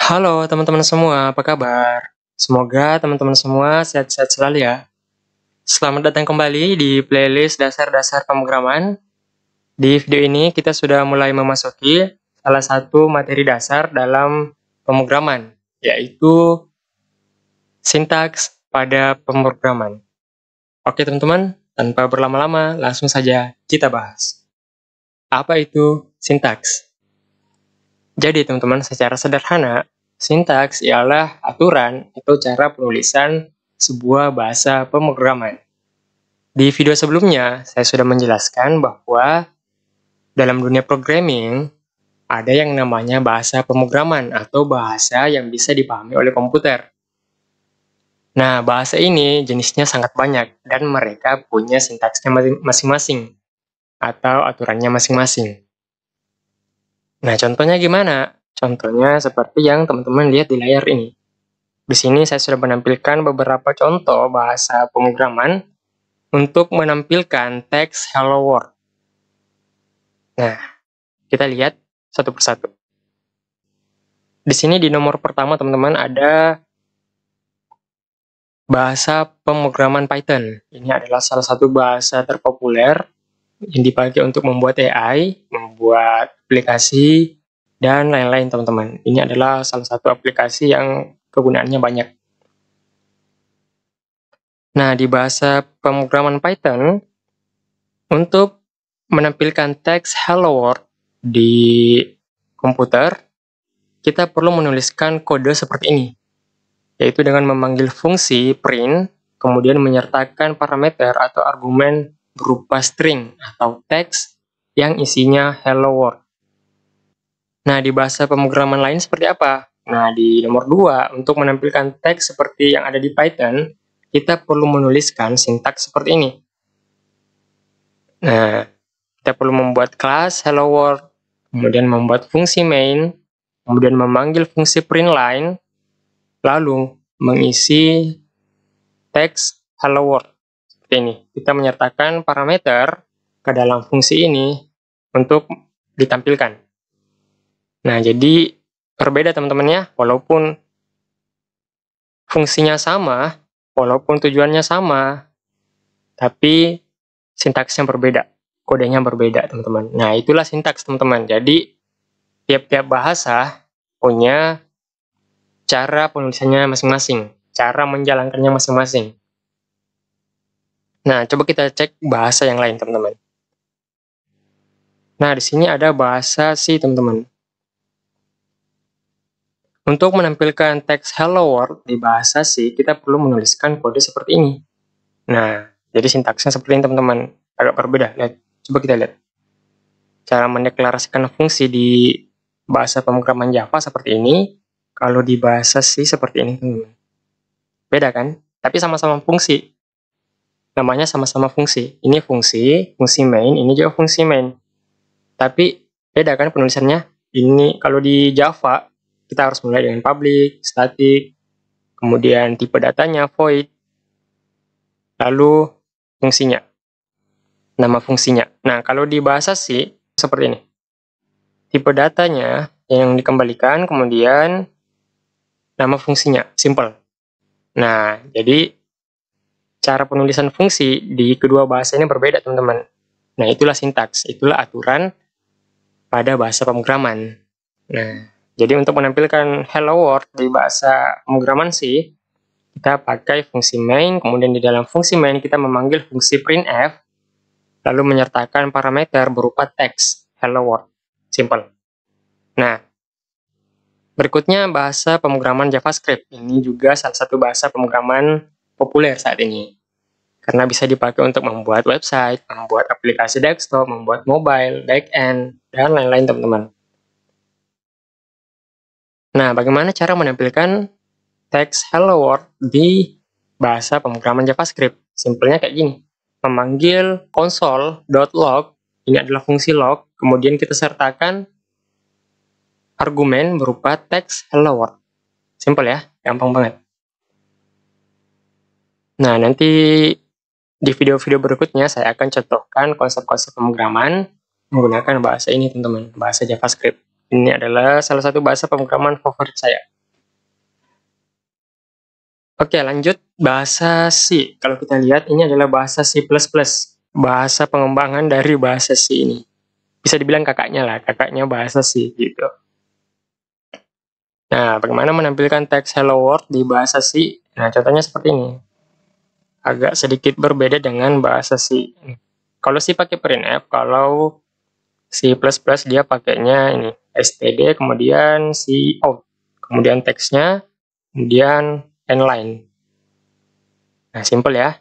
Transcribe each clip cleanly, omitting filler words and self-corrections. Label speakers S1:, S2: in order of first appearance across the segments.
S1: Halo teman-teman semua, apa kabar? Semoga teman-teman semua sehat-sehat selalu ya. Selamat datang kembali di playlist dasar-dasar pemrograman. Di video ini kita sudah mulai memasuki salah satu materi dasar dalam pemrograman, yaitu sintaks pada pemrograman. Oke teman-teman, tanpa berlama-lama langsung saja kita bahas. Apa itu sintaks? Jadi teman-teman, secara sederhana, sintaks ialah aturan atau cara penulisan sebuah bahasa pemrograman. Di video sebelumnya, saya sudah menjelaskan bahwa dalam dunia programming, ada yang namanya bahasa pemrograman atau bahasa yang bisa dipahami oleh komputer. Nah, bahasa ini jenisnya sangat banyak dan mereka punya sintaksnya masing-masing atau aturannya masing-masing. Nah, contohnya gimana? Contohnya seperti yang teman-teman lihat di layar ini. Di sini saya sudah menampilkan beberapa contoh bahasa pemrograman untuk menampilkan teks hello world. Nah, kita lihat satu persatu. Di sini di nomor pertama teman-teman ada bahasa pemrograman Python. Ini adalah salah satu bahasa terpopuler yang dipakai untuk membuat AI, membuat aplikasi, dan lain-lain teman-teman. Ini adalah salah satu aplikasi yang kegunaannya banyak. Nah, di bahasa pemrograman Python, untuk menampilkan teks hello world di komputer, kita perlu menuliskan kode seperti ini, yaitu dengan memanggil fungsi print, kemudian menyertakan parameter atau argumen berupa string atau teks yang isinya hello world. Nah, di bahasa pemrograman lain seperti apa? Nah, di nomor 2, untuk menampilkan teks seperti yang ada di Python, kita perlu menuliskan sintaks seperti ini. Nah, kita perlu membuat kelas hello world, kemudian membuat fungsi main, kemudian memanggil fungsi print line, lalu mengisi teks hello world. Seperti ini. Kita menyertakan parameter ke dalam fungsi ini untuk ditampilkan. Nah, jadi berbeda teman-teman ya, walaupun fungsinya sama, walaupun tujuannya sama, tapi sintaksnya berbeda, kodenya berbeda teman-teman. Nah, itulah sintaks teman-teman. Jadi, tiap-tiap bahasa punya cara penulisannya masing-masing, cara menjalankannya masing-masing. Nah, coba kita cek bahasa yang lain teman-teman. Nah, di sini ada bahasa C teman-teman. Untuk menampilkan teks hello world di bahasa C, kita perlu menuliskan kode seperti ini. Nah, jadi sintaksnya seperti ini teman-teman, agak berbeda. Lihat, coba kita lihat. Cara mendeklarasikan fungsi di bahasa pemrograman Java seperti ini, kalau di bahasa C seperti ini teman-teman. Beda kan? Tapi sama-sama fungsi. Namanya sama-sama fungsi. Ini fungsi main, ini juga fungsi main. Tapi beda kan penulisannya? Ini kalau di Java, kita harus mulai dengan public, static, kemudian tipe datanya, void, lalu fungsinya, nama fungsinya. Nah, kalau di bahasa C, seperti ini. Tipe datanya yang dikembalikan, kemudian nama fungsinya, simple. Nah, jadi cara penulisan fungsi di kedua bahasa ini berbeda, teman-teman. Nah, itulah sintaks, itulah aturan pada bahasa pemrograman. Nah, jadi untuk menampilkan hello world di bahasa pemrograman C, kita pakai fungsi main, kemudian di dalam fungsi main kita memanggil fungsi printf, lalu menyertakan parameter berupa teks hello world. Simple. Nah, berikutnya bahasa pemrograman JavaScript. Ini juga salah satu bahasa pemrograman populer saat ini. Karena bisa dipakai untuk membuat website, membuat aplikasi desktop, membuat mobile, backend, dan lain-lain teman-teman. Nah, bagaimana cara menampilkan teks hello world di bahasa pemrograman JavaScript? Simpelnya kayak gini. Memanggil console.log, ini adalah fungsi log, kemudian kita sertakan argumen berupa teks hello world. Simpel ya, gampang banget. Nah, nanti di video-video berikutnya saya akan contohkan konsep-konsep pemrograman menggunakan bahasa ini teman-teman, bahasa JavaScript. Ini adalah salah satu bahasa pemrograman favorit saya. Oke, lanjut bahasa C. Kalau kita lihat, ini adalah bahasa C++. Bahasa pengembangan dari bahasa C ini. Bisa dibilang kakaknya lah, kakaknya bahasa C gitu. Nah, bagaimana menampilkan teks hello world di bahasa C? Nah, contohnya seperti ini. Agak sedikit berbeda dengan bahasa C. Kalau C pakai printf, kalau C++ dia pakainya ini, std, kemudian cout, kemudian teksnya, kemudian line. Nah, simple ya.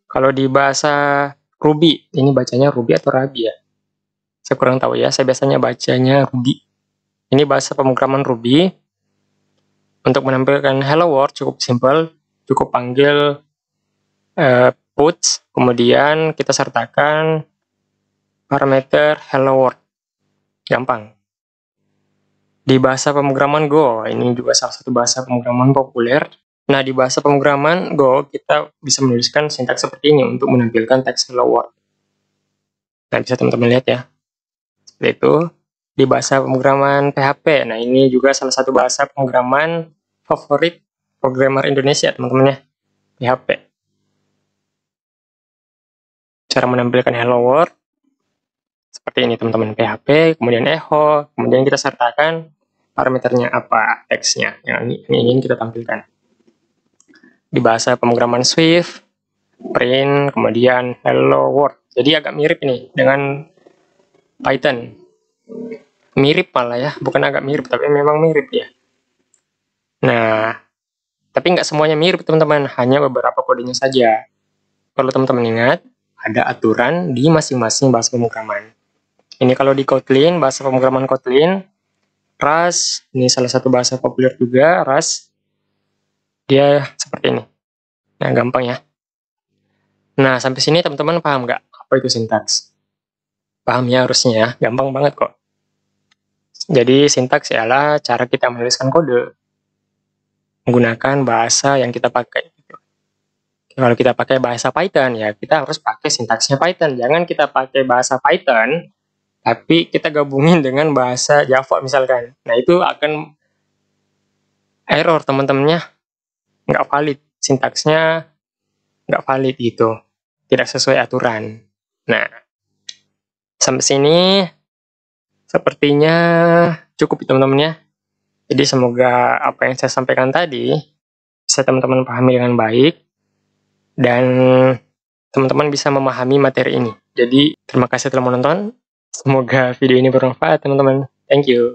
S1: Kalau di bahasa Ruby, ini bacanya Ruby atau Ruby ya? Saya kurang tahu ya, saya biasanya bacanya Ruby. Ini bahasa pemrograman Ruby. Untuk menampilkan hello world cukup simple, cukup panggil puts, kemudian kita sertakan parameter hello world. Gampang. Di bahasa pemrograman Go, ini juga salah satu bahasa pemrograman populer. Nah, di bahasa pemrograman Go, kita bisa menuliskan sintaks seperti ini untuk menampilkan teks hello world. Nah, bisa teman-teman lihat ya. Seperti itu. Di bahasa pemrograman PHP, nah ini juga salah satu bahasa pemrograman favorit programmer Indonesia, teman-teman ya. PHP. Cara menampilkan hello world seperti ini, teman-teman. PHP, kemudian echo, kemudian kita sertakan parameternya apa, teksnya yang ingin kita tampilkan. Di bahasa pemrograman Swift, print, kemudian hello world. Jadi agak mirip ini dengan Python. Mirip malah ya, bukan agak mirip, tapi memang mirip ya. Nah, tapi nggak semuanya mirip, teman-teman. Hanya beberapa kodenya saja. Perlu teman-teman ingat, ada aturan di masing-masing bahasa pemrograman. Ini kalau di Kotlin, bahasa pemrograman Kotlin, Rust, ini salah satu bahasa populer juga, Rust. Dia seperti ini. Nah, gampang ya. Nah, sampai sini teman-teman paham nggak apa itu sintaks? Paham ya harusnya ya, gampang banget kok. Jadi sintaks ialah cara kita menuliskan kode menggunakan bahasa yang kita pakai. Kalau kita pakai bahasa Python, ya kita harus pakai sintaksnya Python. Jangan kita pakai bahasa Python, tapi kita gabungin dengan bahasa Java misalkan. Nah, itu akan error teman-temannya, nggak valid. Sintaksnya nggak valid gitu. Tidak sesuai aturan. Nah, sampai sini sepertinya cukup teman-teman ya. Jadi semoga apa yang saya sampaikan tadi bisa teman-teman pahami dengan baik. Dan teman-teman bisa memahami materi ini. Jadi, terima kasih telah menonton. Semoga video ini bermanfaat, teman-teman. Thank you.